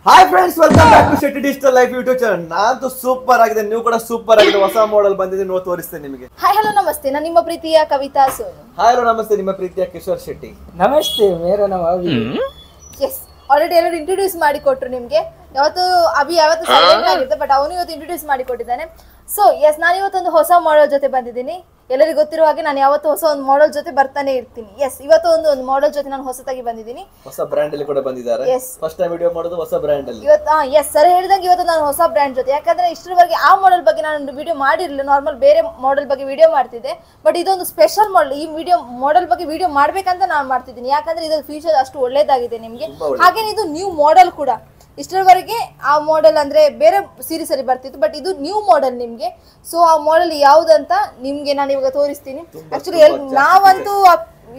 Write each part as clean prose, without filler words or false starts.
Hi friends, welcome back to Shetty digital life YouTube channel. ನಾನು super ಆಗಿದೆ, ನೀವು ಕೂಡ ಸೂಪರ್ ಆಗಿದೆ. ಹೊಸ ಮಾಡೆಲ್ ಬಂದಿದೆ, ನೋಡಿ ತೋರಿಸ್ತೇನೆ ನಿಮಗೆ. ಹಾಯ್ ಹಲೋ ನಮಸ್ತೆ, ನಾನು ನಿಮ್ಮ ಪ್ರೀತಿಯ ಕವಿತಾ ಸೋನು. ಹಾಯ್ ಹಲೋ ನಮಸ್ತೆ, ನಿಮ್ಮ ಪ್ರೀತಿಯ ಕಿಶೋರ್ ಶೆಟ್ಟಿ. ನಮಸ್ತೆ, ಮೇರಾ ನಾಮ್ ಅಭಿ. ಎಸ್, ಆಲ್ರೆಡಿ ಎಲ್ಲರೂ ಇಂಟ್ರೊಡ್ಯೂಸ್ ಮಾಡಿ ಕೊಟ್ರು ನಿಮ್ಗೆ. ಯಾವತ್ತು ಸೈಲೆಂಟ್ ಆಗಿರುತ್ತೆ, ಬಟ್ ಅವನು ಇವತ್ತು ಇಂಟ್ರೊಡ್ಯೂಸ್ ಮಾಡಿ ಕೊಟ್ಟಿದ್ದಾನೆ. ಸೊ ಎಸ್, ನಾನು ಇವತ್ತೊಂದು ಹೊಸ ಮಾಡೆಲ್ ಜೊತೆ ಬಂದಿದ್ದೀನಿ. ಎಲ್ಲರಿಗೂ ಗೊತ್ತಿರೋ ಹಾಗೆ ನಾನು ಯಾವತ್ತು ಹೊಸ ಒಂದು ಮಾಡೆಲ್ ಜೊತೆ ಬರ್ತಾನೆ ಇರ್ತೀನಿ. ಎಸ್, ಇವತ್ತು ಒಂದು ಮಾಡೆಲ್ ಜೊತೆ ನಾನು ಹೊಸತಾಗಿ ಬಂದಿದ್ದೀನಿ. ಹೊಸ ಬ್ರ್ಯಾಂಡ್ ಅಲ್ಲಿ ಕೂಡ ಬಂದಿದ್ದಾರೆ. ಫಸ್ಟ್ ಟೈಮ್ ವಿಡಿಯೋ ಮಾಡೋದು ಹೊಸ ಬ್ರ್ಯಾಂಡ್ ಅಲ್ಲಿ. ಎಸ್ ಸರ್ ಹೇಳಿದಂಗೆ ಇವತ್ತು ನಾನು ಹೊಸ ಬ್ರ್ಯಾಂಡ್ ಜೊತೆ, ಯಾಕಂದ್ರೆ ಇಷ್ಟರವರೆಗೆ ಆ ಮಾಡೆಲ್ ಬಗ್ಗೆ ನಾನು ವಿಡಿಯೋ ಮಾಡಿರಲಿಲ್ಲ. ನಾರ್ಮಲ್ ಬೇರೆ ಮಾಡೆಲ್ ಬಗ್ಗೆ ವಿಡಿಯೋ ಮಾಡ್ತಿದ್ದೆ, ಬಟ್ ಇದೊಂದು ಸ್ಪೆಷಲ್ ಮಾಡೆಲ್. ಈ ಮಾಡೆಲ್ ಬಗ್ಗೆ ವಿಡಿಯೋ ಮಾಡ್ಬೇಕಂತ ನಾನು ಮಾಡ್ತಿದ್ದೀನಿ, ಯಾಕಂದ್ರೆ ಇದರ ಫೀಚರ್ ಅಷ್ಟು ಒಳ್ಳೇದಾಗಿದೆ ನಿಮ್ಗೆ. ಹಾಗೇನೆ ಇದು ನ್ಯೂ ಮಾಡೆಲ್ ಕೂಡ. ಇಷ್ಟರವರೆಗೆ ಆ ಮಾಡೆಲ್ ಅಂದ್ರೆ ಬೇರೆ ಸೀರೀಸ್ ಅಲ್ಲಿ ಬರ್ತಿತ್ತು, ಬಟ್ ಇದು ನ್ಯೂ ಮಾಡೆಲ್ ನಿಮ್ಗೆ. ಸೊ ಆ ಮಾಡೆಲ್ ಯಾವ್ದಂತ ನಿಮ್ಗೆ ನಾನು ಇವಾಗ ತೋರಿಸ್ತೀನಿ. ಆಕ್ಚುಲಿ ನಾವಂತೂ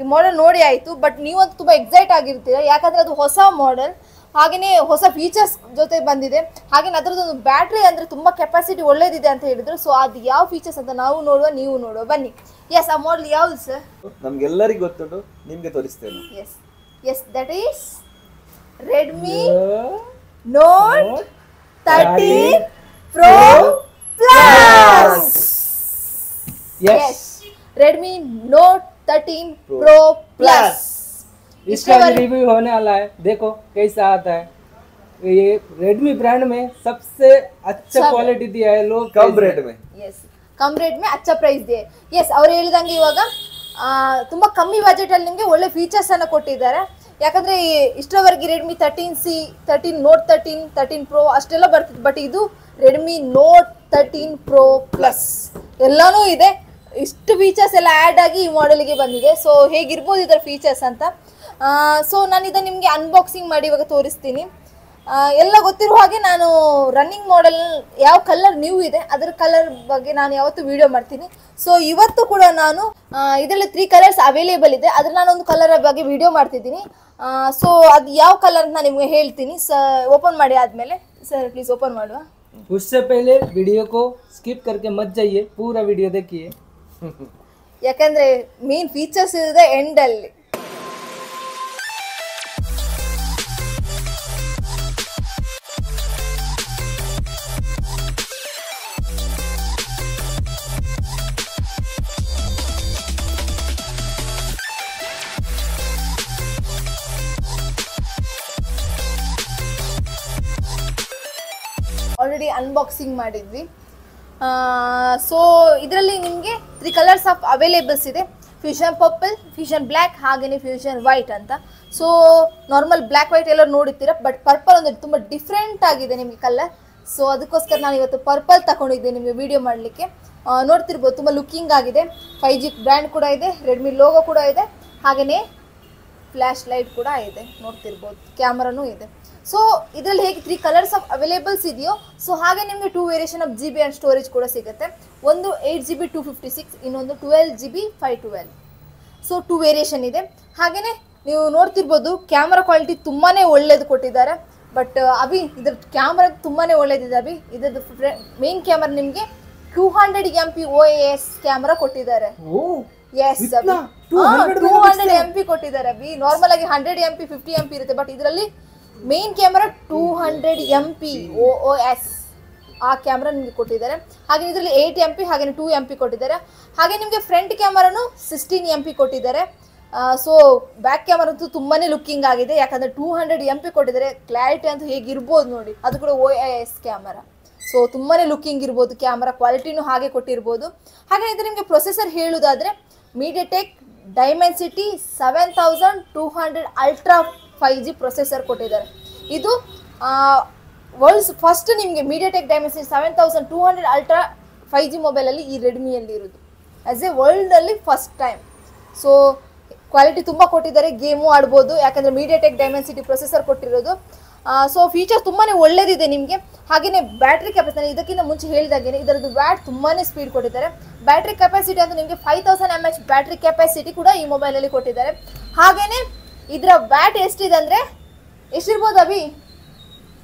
ಈ ಮಾಡೆಲ್ ನೋಡಿ ಆಯ್ತು, ಬಟ್ ನೀವಂತೂ ತುಂಬಾ ಎಕ್ಸೈಟ್ ಆಗಿರ್ತೀರ, ಯಾಕಂದ್ರೆ ಅದು ಹೊಸ ಮಾಡೆಲ್. ಹಾಗೇನೆ ಹೊಸ ಫೀಚರ್ಸ್ ಜೊತೆ ಬಂದಿದೆ. ಹಾಗೇನೆ ಅದರದೊಂದು ಬ್ಯಾಟ್ರಿ ಅಂದ್ರೆ ತುಂಬಾ ಕೆಪಾಸಿಟಿ ಒಳ್ಳೇದಿದೆ ಅಂತ ಹೇಳಿದ್ರು. ಸೊ ಅದು ಯಾವ ಫೀಚರ್ಸ್ ಅಂತ ನಾವು ನೋಡುವ, ನೀವು ನೋಡುವ, ಬನ್ನಿ. ಎಸ್, ಆ ಮಾಡೆಲ್ ಯಾವ್ದು ಸರ್? ನಮ್ಗೆಲ್ಲರಿಗೂ ಗೊತ್ತುಂಟು, ನಿಮ್ಗೆ ತೋರಿಸ್ತೇನೆ. Yes yes, that is Redmi Note 13 Pro Plus. Yes. Redmi Note 13 Pro Plus. इसका रिव्यू होने वाला है, देखो कैसा आता है. ये Redmi ब्रांड में सबसे अच्छा क्वालिटी दिया है, लोग कम रेट में. Yes, कम रेट में अच्छा प्राइस दिए. Yes, ಅವ್ರು ಹೇಳಿದಂಗೆ ಇವಾಗ ತುಂಬಾ ಕಮ್ಮಿ ಬಜೆಟ್ ಅಲ್ಲಿ ನಿಮಗೆ ಒಳ್ಳೆ ಫೀಚರ್ಸ್ ಅನ್ನು ಕೊಟ್ಟಿದ್ದಾರೆ. ಯಾಕಂದ್ರೆ ಇಷ್ಟರವರೆಗೆ ರೆಡ್ಮಿ 13C, 13 Note 13, 13 Pro ಅಷ್ಟೆಲ್ಲ ಬರ್ತಿತ್ತು, ಬಟ್ ಇದು ರೆಡ್ಮಿ Note 13 Pro Plus ಎಲ್ಲಾನು ಇದೆ. ಇಷ್ಟು ಫೀಚರ್ಸ್ ಎಲ್ಲ ಆ್ಯಡ್ ಆಗಿ ಈ ಮಾಡೆಲ್ಗೆ ಬಂದಿದೆ. ಸೊ ಹೇಗಿರ್ಬೋದು ಇದರ ಫೀಚರ್ಸ್ ಅಂತ. ಸೊ ನಾನು ಇದನ್ನು ನಿಮಗೆ ಅನ್ಬಾಕ್ಸಿಂಗ್ ಮಾಡಿ ಇವಾಗ ತೋರಿಸ್ತೀನಿ. ಎಲ್ಲ ಗೊತ್ತಿರೋ ಹಾಗೆ ನಾನು ರನ್ನಿಂಗ್ ಮಾಡೆಲ್ ಯಾವ ಕಲರ್ ನ್ಯೂ ಇದೆ ಅದರ ಕಲರ್ ಬಗ್ಗೆ ನಾನು ಯಾವತ್ತೂ ವಿಡಿಯೋ ಮಾಡ್ತೀನಿ. ಸೊ ಇವತ್ತು ಕೂಡ ನಾನು ಇದರಲ್ಲಿ 3 ಕಲರ್ಸ್ ಅವೈಲೇಬಲ್ ಇದೆ, ಅದ್ರ ನಾನೊಂದು ಕಲರ್ ಬಗ್ಗೆ ವಿಡಿಯೋ ಮಾಡ್ತಿದ್ದೀನಿ. ಸೊ ಅದು ಯಾವ ಕಲರ್ ಅಂತ ನಿಮಗೆ ಹೇಳ್ತೀನಿ. ಓಪನ್ ಮಾಡಿ ಆದಮೇಲೆ ಸರ್ ಪ್ಲೀಸ್ ಓಪನ್ ಮಾಡುವ. उससे पहले वीडियो को स्किप करके मत जाइए, पूरा वीडियो देखिए. ಯಾಕಂದ್ರೆ ಮೇನ್ ಫೀಚರ್ಸ್ ಇದೆ ಎಂಡ್ ಅಲ್ಲಿ. ಆಲ್ರೆಡಿ ಅನ್ಬಾಕ್ಸಿಂಗ್ ಮಾಡಿದ್ವಿ. ಸೊ ಇದರಲ್ಲಿ ನಿಮಗೆ 3 ಕಲರ್ಸ್ ಆಫ್ ಅವೈಲೇಬಲ್ಸ್ ಇದೆ. ಫ್ಯೂಷನ್ ಪರ್ಪಲ್, ಫ್ಯೂಷನ್ ಬ್ಲ್ಯಾಕ್, ಹಾಗೆಯೇ ಫ್ಯೂಷನ್ ವೈಟ್ ಅಂತ. ಸೊ ನಾರ್ಮಲ್ ಬ್ಲ್ಯಾಕ್ ವೈಟ್ ಎಲ್ಲ ನೋಡುತ್ತೀರ, ಬಟ್ ಪರ್ಪಲ್ ಅಂದರೆ ತುಂಬ ಡಿಫ್ರೆಂಟ್ ಆಗಿದೆ ನಿಮಗೆ ಕಲರ್. ಸೊ ಅದಕ್ಕೋಸ್ಕರ ನಾನು ಇವತ್ತು ಪರ್ಪಲ್ ತಗೊಂಡಿದ್ದೆ ನಿಮಗೆ ವಿಡಿಯೋ ಮಾಡಲಿಕ್ಕೆ. ನೋಡ್ತಿರ್ಬೋದು ತುಂಬ ಲುಕ್ಕಿಂಗ್ ಆಗಿದೆ. 5G ಬ್ರ್ಯಾಂಡ್ ಕೂಡ ಇದೆ, ರೆಡ್ಮಿ ಲೋಗೋ ಕೂಡ ಇದೆ, ಹಾಗೆಯೇ ಫ್ಲ್ಯಾಶ್ ಲೈಟ್ ಕೂಡ ಇದೆ, ನೋಡ್ತಿರ್ಬೋದು, ಕ್ಯಾಮರಾನೂ ಇದೆ. ಸೊ ಇದರಲ್ಲಿ ಹೇಗೆ 3 ಕಲರ್ಸ್ ಆಫ್ ಅವೈಲೇಬಲ್ಸ್ ಇದೆಯೋ, ಸೊ ಹಾಗೆ ನಿಮಗೆ 2 variation of GB and storage ಕೂಡ ಸಿಗುತ್ತೆ. ಒಂದು 8GB 256, ಇನ್ನೊಂದು 12GB 512. ಸೊ 2 ವೇರಿಯೇಷನ್ ಇದೆ. ಹಾಗೆಯೇ ನೀವು ನೋಡ್ತಿರ್ಬೋದು ಕ್ಯಾಮ್ರಾ ಕ್ವಾಲಿಟಿ ತುಂಬಾ ಒಳ್ಳೇದು ಕೊಟ್ಟಿದ್ದಾರೆ. ಬಟ್ ಅಭಿ ಇದ್ರ ಕ್ಯಾಮ್ರಾ ತುಂಬಾ ಒಳ್ಳೇದಿದೆ ಅಭಿ. ಇದ್ರದ್ದು ಮೇನ್ ಕ್ಯಾಮ್ರಾ ನಿಮಗೆ 200 MP OIS ಕ್ಯಾಮ್ರಾ ಕೊಟ್ಟಿದ್ದಾರೆ. ಎಸ್, 200 MP ಕೊಟ್ಟಿದ್ದಾರೆ ಅಭಿ. ನಾರ್ಮಲ್ ಆಗಿ 100 MP 50 MP ಇರುತ್ತೆ, ಬಟ್ ಇದರಲ್ಲಿ ಮೇನ್ ಕ್ಯಾಮ್ರಾ 200 MP OIS ಆ ಕ್ಯಾಮ್ರಾ ನಿಮಗೆ ಕೊಟ್ಟಿದ್ದಾರೆ. ಹಾಗೆ ಇದರಲ್ಲಿ 8 MP ಹಾಗೆ 2 MP ಕೊಟ್ಟಿದ್ದಾರೆ. ಹಾಗೆ ನಿಮಗೆ ಫ್ರಂಟ್ ಕ್ಯಾಮರಾನು 16 MP ಕೊಟ್ಟಿದ್ದಾರೆ. ಸೊ ಬ್ಯಾಕ್ ಕ್ಯಾಮರಾ ಅಂತೂ ತುಂಬಾನೇ ಲುಕ್ಕಿಂಗ್ ಆಗಿದೆ, ಯಾಕಂದ್ರೆ 200 MP ಕೊಟ್ಟಿದ್ದಾರೆ. ಕ್ಲಾರಿಟಿ ಅಂತೂ ಹೇಗಿರ್ಬೋದು ನೋಡಿ, ಅದು ಕೂಡ OIS ಕ್ಯಾಮರಾ. ಸೊ ತುಂಬಾನೇ ಲುಕ್ಕಿಂಗ್ ಇರ್ಬೋದು, ಕ್ಯಾಮರಾ ಕ್ವಾಲಿಟಿನೂ ಹಾಗೆ ಕೊಟ್ಟಿರ್ಬೋದು. ಹಾಗೆ ಇದು ನಿಮಗೆ ಪ್ರೊಸೆಸರ್ ಹೇಳುವುದಾದ್ರೆ MediaTek Dimensity 7200 ultra 5G processor ಕೊಟ್ಟಿದ್ದಾರೆ. ಇದು ವರ್ಲ್ಡ್ಸ್ ಫಸ್ಟ್ ನಿಮಗೆ MediaTek Dimensity 7200 ಅಲ್ಟ್ರಾ 5G ಮೊಬೈಲಲ್ಲಿ ಈ ರೆಡ್ಮಿಯಲ್ಲಿ ಇರೋದು ಆಸ್ ಎ ವರ್ಲ್ಡಲ್ಲಿ ಫಸ್ಟ್ ಟೈಮ್. ಸೊ ಕ್ವಾಲಿಟಿ ತುಂಬ ಕೊಟ್ಟಿದ್ದಾರೆ, ಗೇಮು ಆಡ್ಬೋದು, ಯಾಕಂದರೆ MediaTek Dimensity ಪ್ರೊಸೆಸರ್ ಕೊಟ್ಟಿರೋದು. ಸೊ ಫೀಚರ್ಸ್ ತುಂಬಾ ಒಳ್ಳೇದಿದೆ ನಿಮಗೆ. ಹಾಗೆಯೇ ಬ್ಯಾಟ್ರಿ ಕೆಪಾಸಿಟಿ, ಇದಕ್ಕಿಂತ ಮುಂಚೆ ಹೇಳಿದಾಗೆ ಇದರದ್ದು ವ್ಯಾಟ್ ತುಂಬಾ ಸ್ಪೀಡ್ ಕೊಟ್ಟಿದ್ದಾರೆ. ಬ್ಯಾಟ್ರಿ ಕೆಪಾಸಿಟಿ ಅಂತ ನಿಮಗೆ 5000 mAh ಬ್ಯಾಟ್ರಿ ಕೆಪಾಸಿಟಿ ಕೂಡ ಈ ಮೊಬೈಲಲ್ಲಿ ಕೊಟ್ಟಿದ್ದಾರೆ. ಹಾಗೆಯೇ ಇದರ ವ್ಯಾಟ್ ಎಷ್ಟಿದೆ ಅಂದರೆ ಎಷ್ಟಿರ್ಬೋದು ಅಭಿ?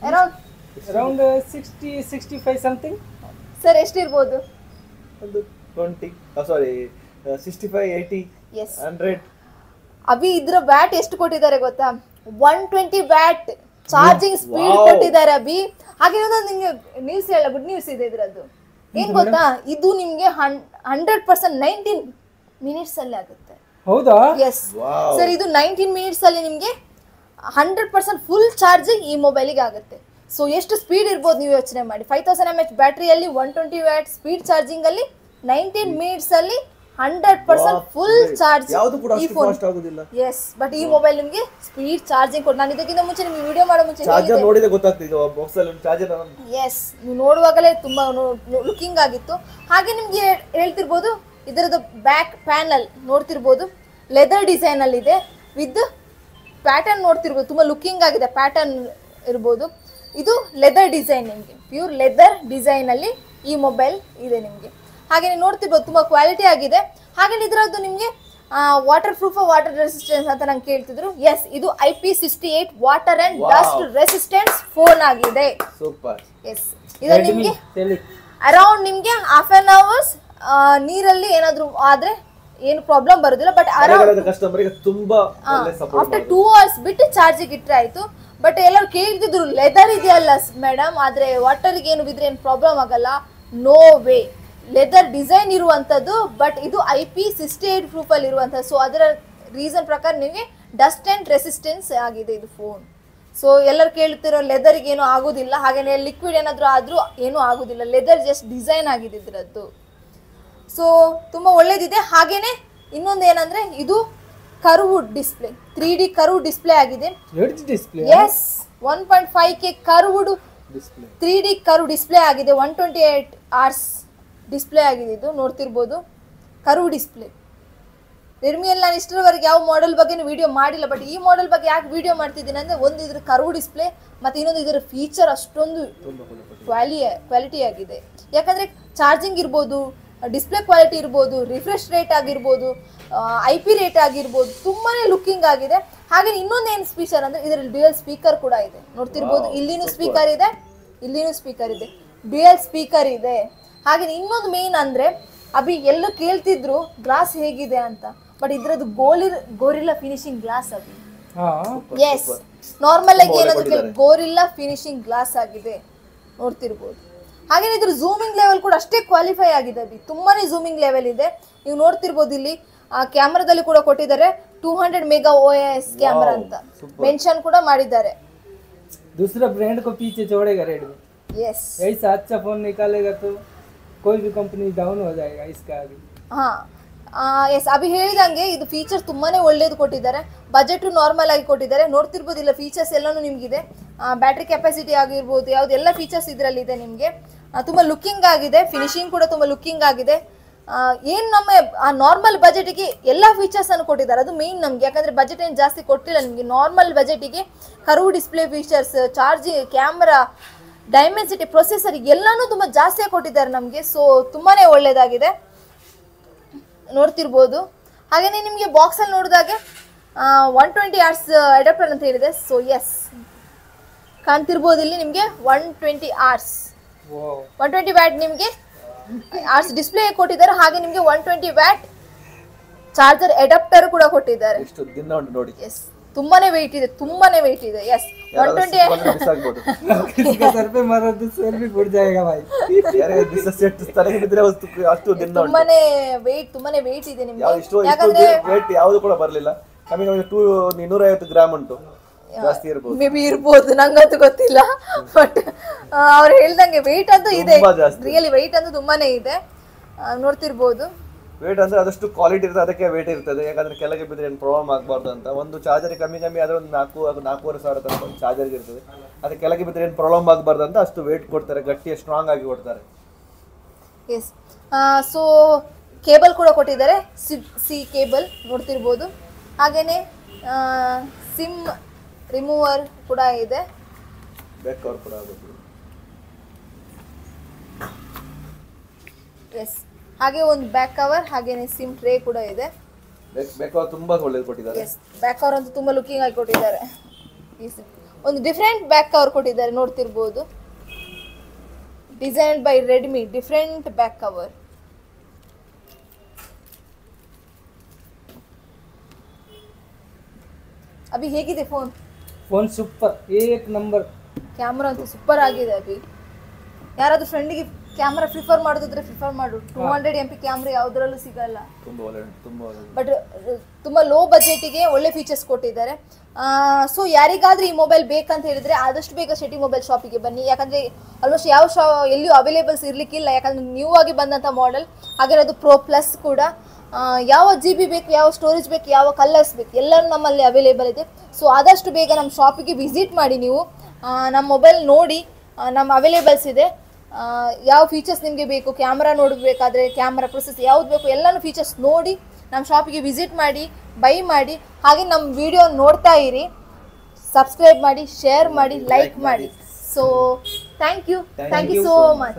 Around 60-65 something. ಸರ್ ಎಷ್ಟಿರ್ಬೋದು? 65-80 100. ಅಭಿ ಇದ್ರ ವ್ಯಾಟ್ ಎಷ್ಟು ಕೊಟ್ಟಿದ್ದಾರೆ ಗೊತ್ತಾ? 120 ವ್ಯಾಟ್ ಚಾರ್ಜಿಂಗ್ ಸ್ಪೀಡ್ Wow. ಕೊಟ್ಟಿದ್ದಾರೆ ಅಭಿ. ಹಾಗೆ ಇನ್ನೊಂದು ನಿಮ್ಗೆ ನ್ಯೂಸ್ ಹೇಳ, ಗುಡ್ ನ್ಯೂಸ್ ಇದೆ ಇದ್ರದ್ದು. ಏನ್ ಗೊತ್ತಾ, ಇದು ನಿಮ್ಗೆ 100% 19 ಮಿನಿಟ್ಸ್ ಅಲ್ಲಿ ಆಗುತ್ತೆ. ಹೌದಾ? S Wow. ಸರ್, ಇದು 19 ಮಿನಿಟ್ಸ್ ಅಲ್ಲಿ ನಿಮ್ಗೆ 100% ಫುಲ್ ಚಾರ್ಜಿಂಗ್ ಈ ಮೊಬೈಲಿಗೆ ಆಗುತ್ತೆ. ಸೊ ಎಷ್ಟು ಸ್ಪೀಡ್ ಇರ್ಬೋದು ನೀವು ಯೋಚನೆ ಮಾಡಿ. 5000 mAh ಬ್ಯಾಟ್ರಿಯಲ್ಲಿ 120 ವ್ಯಾಟ್ ಸ್ಪೀಡ್ ಚಾರ್ಜಿಂಗ್ ಅಲ್ಲಿ 19 ಮಿನಿಟ್ಸ್ ಅಲ್ಲಿ 100% ಫುಲ್ ಚಾರ್ಜ್. ಯಾವುದು ಕೂಡ ಅಷ್ಟು ಫಾಸ್ಟ್ ಆಗೋದಿಲ್ಲ. ಎಸ್, ಬಟ್ ಈ ಮೊಬೈಲ್ ನಿಮ್ಗೆ ಸ್ಪೀಡ್ ಚಾರ್ಜಿಂಗ್ ಕೊಟ್ಟು, ನಾನು ಇದಕ್ಕಿಂತ ಮುಂಚೆ ನಿಮ್ಗೆ ವಿಡಿಯೋ ಮಾಡೋ ಮುಂಚೆ ಚಾರ್ಜರ್ ನೋಡಿದ್ರೆ ಗೊತ್ತಾಗ್ತಿದೆ ಬಾಕ್ಸ್ ಅಲ್ಲಿ ಚಾರ್ಜರ್. ಎಸ್, ನೀವು ನೋಡುವಾಗಲೇ ತುಂಬಾ ಲುಕಿಂಗ್ ಆಗಿತ್ತು. ಹಾಗೆ ನಿಮ್ಗೆ ಹೇಳ್ತಿರ್ಬೋದು ಇದರದ್ದು ಬ್ಯಾಕ್ ಪ್ಯಾನಲ್ ನೋಡ್ತಿರ್ಬೋದು, ಲೆದರ್ ಡಿಸೈನ್ ಅಲ್ಲಿ ಇದೆ ವಿತ್ ಪ್ಯಾಟರ್ನ್ ನೋಡ್ತಿರ್ಬೋದು, ತುಂಬಾ ಲುಕಿಂಗ್ ಆಗಿದೆ. ಪ್ಯಾಟರ್ನ್ ಇರ್ಬೋದು, ಇದು ಲೆದರ್ ಡಿಸೈನ್, ನಿಮಗೆ ಪ್ಯೂರ್ ಲೆದರ್ ಡಿಸೈನ್ ಅಲ್ಲಿ ಈ ಮೊಬೈಲ್ ಇದೆ ನಿಮಗೆ. ಹಾಗೆ ನೀವು ನೋಡ್ತಿರ್ಬೋದು ತುಂಬಾ ಕ್ವಾಲಿಟಿ ಆಗಿದೆ. ಹಾಗೆ ಇದರದ್ದು ನಿಮಗೆ ವಾಟರ್ ಪ್ರೂಫ್, ವಾಟರ್ ರೆಸಿಸ್ಟೆನ್ಸ್ ಅಂತ ನಂಗೆ ಕೇಳ್ತಿದ್ರು. ಎಸ್, ಇದು IP68 water and dust resistance phone ಆಗಿದೆ. ಸೂಪರ್. ಎಸ್, ಇದು ನಿಮಗೆ Tele. ಅರೌಂಡ್ ನಿಮ್ಗೆ ಹಾಫ್ ಅನ್ ಅವರ್ಸ್ ನೀರಲ್ಲಿ ಏನಾದ್ರು ಆದ್ರೆ ಏನು ಪ್ರಾಬ್ಲಮ್ ಬರೋದಿಲ್ಲ. ಬಟ್ ಅರೌಂಡ್ ಕಸ್ಟಮರ್ ಗೆ ತುಂಬಾ ಒಳ್ಳೆ ಸಪೋರ್ಟ್. ಆಫ್ಟರ್ 2 ಅವರ್ಸ್ ಬಿಟ್ಟು ಚಾರ್ಜಿಗೆ ಇಟ್ಟರೆ ಆಯ್ತು. ಬಟ್ ಎಲ್ಲರೂ ಕೇಳ್ತಿದ್ರು ಲೆದರ್ ಇದೆಯಲ್ಲ ಮೇಡಮ್, ಆದ್ರೆ ವಾಟರ್ಗೆ ಏನು ಬಿದ್ರೆ ಏನು ಪ್ರಾಬ್ಲಮ್ ಆಗಲ್ಲ. ನೋ ವೇ, ಲೆದರ್ ಡಿಸೈನ್ ಇರುವಂತದ್ದು, ಬಟ್ ಇದು IP68 ಪ್ರೂಫ್ ಅಲ್ಲಿ ಇರುವಂತದ್ದು. ಸೊ ಅದರ ರೀಸನ್ ಪ್ರಕಾರ ನಿಮಗೆ ಡಸ್ಟ್ ಅಂಡ್ ರೆಸಿಸ್ಟೆನ್ಸ್ ಆಗಿದೆ ಇದು ಫೋನ್. ಸೊ ಎಲ್ಲರೂ ಕೇಳ್ತಿರೋ ಲೆದರ್ಗೆ ಏನು ಆಗೋದಿಲ್ಲ, ಹಾಗೇನೆ ಲಿಕ್ವಿಡ್ ಏನಾದರೂ ಆದ್ರೂ ಏನೂ ಆಗೋದಿಲ್ಲ. ಲೆದರ್ ಜಸ್ಟ್ ಡಿಸೈನ್ ಆಗಿದೆ ಇದರದ್ದು. ಸೊ ತುಂಬಾ ಒಳ್ಳೇದಿದೆ. ಹಾಗೇನೆ ಇನ್ನೊಂದು ಏನಂದ್ರೆ ಇದು curve display, 3D curve display ಆಗಿದೆ. Display. Yes, 1.5K curved display. 3D curve display ಆಗಿದೆ. 128 hours ಡಿಸ್ಪ್ಲೇ ಆಗಿದೆ. ಇದು ನೋಡ್ತಿರ್ಬೋದು ಕರ್ವ್ ಡಿಸ್ಪ್ಲೇ. ರೆಡ್ಮಿಯಲ್ಲಿ ನಾನು ಇಷ್ಟರವರೆಗೆ ಯಾವ ಮಾಡೆಲ್ ಬಗ್ಗೆ ವಿಡಿಯೋ ಮಾಡಿಲ್ಲ, ಬಟ್ ಈ ಮಾಡೆಲ್ ಬಗ್ಗೆ ಯಾಕೆ ವಿಡಿಯೋ ಮಾಡ್ತಿದ್ದೀನಿ ಅಂದರೆ, ಒಂದು ಇದ್ರ ಕರ್ವ್ ಡಿಸ್ಪ್ಲೇ ಮತ್ತು ಇನ್ನೊಂದು ಇದರ ಫೀಚರ್ ಅಷ್ಟೊಂದು ಕ್ವಾಲಿಟಿ ಆಗಿದೆ. ಯಾಕಂದರೆ ಚಾರ್ಜಿಂಗ್ ಇರ್ಬೋದು, ಡಿಸ್ಪ್ಲೇ ಕ್ವಾಲಿಟಿ ಇರ್ಬೋದು, ರಿಫ್ರೆಶ್ ರೇಟ್ ಆಗಿರ್ಬೋದು, IP ರೇಟ್ ಆಗಿರ್ಬೋದು, ತುಂಬಾ ಲುಕಿಂಗ್ ಆಗಿದೆ. ಹಾಗೆ ಇನ್ನೊಂದು ಏನು ಫೀಚರ್ ಅಂದರೆ ಇದರಲ್ಲಿ ಡ್ಯುಯಲ್ ಸ್ಪೀಕರ್ ಕೂಡ ಇದೆ. ನೋಡ್ತಿರ್ಬೋದು, ಇಲ್ಲಿನೂ ಸ್ಪೀಕರ್ ಇದೆ, ಇಲ್ಲಿನೂ ಸ್ಪೀಕರ್ ಇದೆ, ಡ್ಯುಯಲ್ ಸ್ಪೀಕರ್ ಇದೆ. ಹಾಗೆ ಇನ್ನೊಂದು ಮೇನ್ ಅಂದರೆ, ಅಭಿ ಎಲ್ಲ ಕೇಳ್ತಿದ್ರು ಗ್ಲಾಸ್ ಹೇಗಿದೆ ಅಂತ, ಬಟ್ ಇದ್ರದ್ದು ಗೋರಿಲ್ಲಾ ಫಿನಿಶಿಂಗ್ ಗ್ಲಾಸ್ ಅಭಿ. ಎಸ್, ನಾರ್ಮಲ್ ಆಗಿ ಏನಾದ್ರು ಗೋರಿಲ್ಲಾ ಫಿನಿಶಿಂಗ್ ಗ್ಲಾಸ್ ಆಗಿದೆ, ನೋಡ್ತಿರ್ಬೋದು. ಹಾಗೆ ಇದ್ರ ಝೂಮಿಂಗ್ ಲೆವೆಲ್ ಕೂಡ ಅಷ್ಟೇ ಕ್ವಾಲಿಫೈ ಆಗಿದೆ ಅಭಿ, ತುಂಬಾನೇ ಝೂಮಿಂಗ್ ಲೆವೆಲ್ ಇದೆ. ನೀವು ನೋಡ್ತಿರ್ಬೋದು ಇಲ್ಲಿ ಕ್ಯಾಮ್ರಾದಲ್ಲಿ ಕೂಡ ಕೊಟ್ಟಿದ್ದಾರೆ 200 मेगा OIS ಕ್ಯಾಮ್ರಾ ಅಂತ ಮೆನ್ಷನ್ ಕೂಡ ಮಾಡಿದ್ದಾರೆ. दूसरा ब्रांड को पीछे छोड़ेगा रेडमी. यस, ऐसा अच्छा फोन निकालेगा तो कोई भी कंपनी डाउन हो जाएगा इसका आगे. ಹಾ ಎಸ್, ಅಭಿ ಹೇಳಿದಂಗೆ ಇದು ಫೀಚರ್ಸ್ ತುಂಬಾನೇ ಒಳ್ಳೇದು ಕೊಟ್ಟಿದ್ದಾರೆ. ಬಜೆಟ್ ನಾರ್ಮಲ್ ಆಗಿ ಕೊಟ್ಟಿದ್ದಾರೆ. ನೋಡ್ತಿರ್ಬೋದು ಇಲ್ಲ ಫೀಚರ್ಸ್ ಎಲ್ಲಾನು ನಿಮ್ಗಿದೆ. ಬ್ಯಾಟ್ರಿ ಕೆಪಾಸಿಟಿ ಆಗಿರ್ಬೋದು, ಯಾವುದೆಲ್ಲ ಫೀಚರ್ಸ್ ಇದರಲ್ಲಿ ಇದೆ ನಿಮಗೆ. ತುಂಬಾ ಲುಕಿಂಗ್ ಆಗಿದೆ, ಫಿನಿಶಿಂಗ್ ಕೂಡ ತುಂಬಾ ಲುಕಿಂಗ್ ಆಗಿದೆ. ಏನು ನಮ್ಮ ನಾರ್ಮಲ್ ಬಜೆಟಿಗೆ ಎಲ್ಲ ಫೀಚರ್ಸ್ ಅನ್ನು ಕೊಟ್ಟಿದ್ದಾರೆ, ಅದು ಮೇನ್ ನಮಗೆ. ಯಾಕಂದ್ರೆ ಬಜೆಟ್ ಏನು ಜಾಸ್ತಿ ಕೊಟ್ಟಿಲ್ಲ ನಿಮಗೆ. ನಾರ್ಮಲ್ ಬಜೆಟಿಗೆ curve display features, charging, camera, Dimensity, processor ಎಲ್ಲಾನು ತುಂಬಾ ಜಾಸ್ತಿ ಕೊಟ್ಟಿದ್ದಾರೆ ನಮಗೆ. ಸೊ ತುಂಬಾನೇ ಒಳ್ಳೇದಾಗಿದೆ, ನೋಡ್ತಿರ್ಬೋದು. ಹಾಗೇನೆ ನಿಮಗೆ ಬಾಕ್ಸ್ ಅಲ್ಲಿ ನೋಡಿದಾಗೆ 120 hours ಅಡಾಪ್ಟರ್ ಅಂತ ಹೇಳಿದೆ. ಸೊ ಎಸ್, ಕಾಣ್ತಿರ್ಬೋದು ಇಲ್ಲಿ ನಿಮಗೆ 120 hours 120 ವ್ಯಾಟ್ ನಿಮಗೆ hours ಡಿಸ್ಪ್ಲೇ ಕೊಟ್ಟಿದ್ದಾರೆ. ಹಾಗೆ ನಿಮಗೆ 120 ವ್ಯಾಟ್ ಚಾರ್ಜರ್ ಅಡಾಪ್ಟರ್ ಕೂಡ ಕೊಟ್ಟಿದ್ದಾರೆ. ಎಷ್ಟು ದಿನ ಉಂಟು ನೋಡಿ. ಎಸ್, ತುಂಬಾನೇ ವೆಯ್ಟ್ ಇದೆ, ತುಂಬಾನೇ ವೆಯ್ಟ್ ಇದೆ. ಎಸ್, 120 किसका सर पे मारो तो सर भी फूट जाएगा भाई. ಅಷ್ಟು ದಿನ ಉಂಟು. ತುಂಬಾನೇ ವೆಯ್ಟ್ ಇದೆ ನಿಮಗೆ. ಇಷ್ಟು ಯಾಕಂದ್ರೆ ವೇಟ್ ಯಾವುದು ಕೂಡ ಬರಲಿಲ್ಲ. ಕಮ್ಮಿ 250 ಗ್ರಾಮ್ ಉಂಟು, ಜಾಸ್ತಿ ಇರಬಹುದು. ಮೇ ಬಿ ಇರ್ಬೋದು, ನಂಗಂತೂ ಗೊತ್ತಿಲ್ಲ. ಬಟ್ ಅವ್ರು ಹೇಳ್ದಂಗೆ ವೆಯ್ಟ್ ಅಂತೂ ಇದೆ, ರಿಯಲಿ ವೆಯ್ಟ್ ಅಂತೂ ತುಂಬಾನೇ ಇದೆ, ನೋಡ್ತಿರ್ಬೋದು. ವೇಟ್ ಅಂದ್ರೆ ಅದಷ್ಟು ಕ್ವಾಲಿಟಿ ಇರ್ತದೆ, ಅದಕ್ಕೆ ವೇಟ್ ಇರ್ತದೆ. ಯಾಕಂದ್ರೆ ಕೆಳಗೆ ಬಿದ್ರೆ ಏನು ಪ್ರಾಬ್ಲಮ್ ಆಗಬಾರ್ದು ಅಂತ. ಒಂದು ಚಾರ್ಜರ್ ಕಮ್ಮಿ ಆದ್ರೆ ಒಂದು 4,500 ತನಕ ಒಂದು ಚಾರ್ಜರ್ಗೆ ಇರ್ತದೆ. ಅದಕ್ಕೆ ಕೆಳಗೆ ಬಿದ್ರೆ ಏನು ಪ್ರಾಬ್ಲಮ್ ಆಗಬಾರ್ದು ಅಂತ ಅಷ್ಟು ವೇಟ್ ಕೊಡ್ತಾರೆ, ಗಟ್ಟಿ ಸ್ಟ್ರಾಂಗ್ ಆಗಿ ಕೊಡ್ತಾರೆ. ಎಸ್, ಸೊ ಕೇಬಲ್ ಕೂಡ ಕೊಟ್ಟಿದ್ದಾರೆ, ಸಿ ಕೇಬಲ್ ನೋಡ್ತಿರ್ಬೋದು. ಹಾಗೇನೆ ಸಿಮ್ ರಿಮೂವರ್ ಕೂಡ ಇದೆ, ಬ್ಯಾಕ್ ಕವರ್ ಕೂಡ ಆಗುತ್ತೆ. ಎಸ್, ಹಾಗೆ ಒಂದು ಬ್ಯಾಕ್ ಕವರ್, ಹಾಗೇನೆ ಸಿಮ್ ಟ್ರೇ ಕೂಡ ಇದೆ. ಬ್ಯಾಕ್ ಕವರ್ ತುಂಬಾ ಒಳ್ಳೇದು ಕೊಟ್ಟಿದ್ದಾರೆ. ಎಸ್, ಬ್ಯಾಕ್ ಕವರ್ ಅಂತೂ ತುಂಬಾ ಲುಕಿಂಗ್ ಆಗಿ ಕೊಟ್ಟಿದ್ದಾರೆ. ಒಂದು ಡಿಫ್ರೆಂಟ್ ಬ್ಯಾಕ್ ಕವರ್ ಕೊಟ್ಟಿದ್ದಾರೆ, ನೋಡ್ತಿರ್ಬೋದು. Designed by Redmi, different back cover. Abhi ಹೇಗಿದೆ ಫೋನ್? फोन सुपर एक नंबर। ಕ್ಯಾಮ್ರಾ ಅಂತೂ ಸೂಪರ್ ಆಗಿದೆ ಅಭಿ. ಯಾರಾದ್ರೂ ಫ್ರೆಂಡಿಗೆ ಕ್ಯಾಮ್ರಾ ಪ್ರಿಫರ್ ಮಾಡೋದಿದ್ರೆ ಪ್ರಿಫರ್ ಮಾಡು. 200 MP ಕ್ಯಾಮ್ರಾ ಯಾವುದರಲ್ಲೂ ಸಿಗಲ್ಲ. ತುಂಬಾ ಒಳ್ಳೆ ಬಟ್ ತುಂಬ ಲೋ ಬಜೆಟಿಗೆ ಒಳ್ಳೆ ಫೀಚರ್ಸ್ ಕೊಟ್ಟಿದ್ದಾರೆ. ಸೊ ಯಾರಿಗಾದ್ರೂ ಈ ಮೊಬೈಲ್ ಬೇಕಂತ ಹೇಳಿದ್ರೆ ಆದಷ್ಟು ಬೇಗ ಶೆಟ್ಟಿ ಮೊಬೈಲ್ ಶಾಪಿಗೆ ಬನ್ನಿ. ಯಾಕಂದರೆ ಆಲ್ಮೋಸ್ಟ್ ಯಾವ ಎಲ್ಲಿಯೂ ಅವೈಲೇಬಲ್ಸ್ ಇರಲಿಕ್ಕಿಲ್ಲ. ಯಾಕಂದರೆ ನ್ಯೂ ಆಗಿ ಬಂದಂಥ ಮಾಡೆಲ್. ಹಾಗೆ ಅದು ಪ್ರೋ ಪ್ಲಸ್ ಕೂಡ. ಯಾವ GB ಬೇಕು, ಯಾವ ಸ್ಟೋರೇಜ್ ಬೇಕು, ಯಾವ ಕಲರ್ಸ್ ಬೇಕು ಎಲ್ಲರೂ ನಮ್ಮಲ್ಲಿ ಅವೈಲೇಬಲ್ ಇದೆ. ಸೊ ಆದಷ್ಟು ಬೇಗ ನಮ್ಮ ಶಾಪಿಗೆ ವಿಸಿಟ್ ಮಾಡಿ. ನೀವು ನಮ್ಮ ಮೊಬೈಲ್ ನೋಡಿ, ನಮ್ಮ ಅವೈಲೇಬಲ್ಸ್ ಇದೆ. ಯಾವ ಫೀಚರ್ಸ್ ನಿಮಗೆ ಬೇಕು, ಕ್ಯಾಮ್ರಾ ನೋಡಬೇಕಾದ್ರೆ ಕ್ಯಾಮ್ರಾ ಪ್ರೊಸೆಸ್ ಯಾವ್ದು ಬೇಕು ಎಲ್ಲನೂ ಫೀಚರ್ಸ್ ನೋಡಿ ನಮ್ಮ ಶಾಪಿಗೆ ವಿಸಿಟ್ ಮಾಡಿ, ಬೈ ಮಾಡಿ. ಹಾಗೆ ನಮ್ಮ ವಿಡಿಯೋ ನೋಡ್ತಾ ಇರಿ, ಸಬ್ಸ್ಕ್ರೈಬ್ ಮಾಡಿ, ಶೇರ್ ಮಾಡಿ, ಲೈಕ್ ಮಾಡಿ. So thank you so much.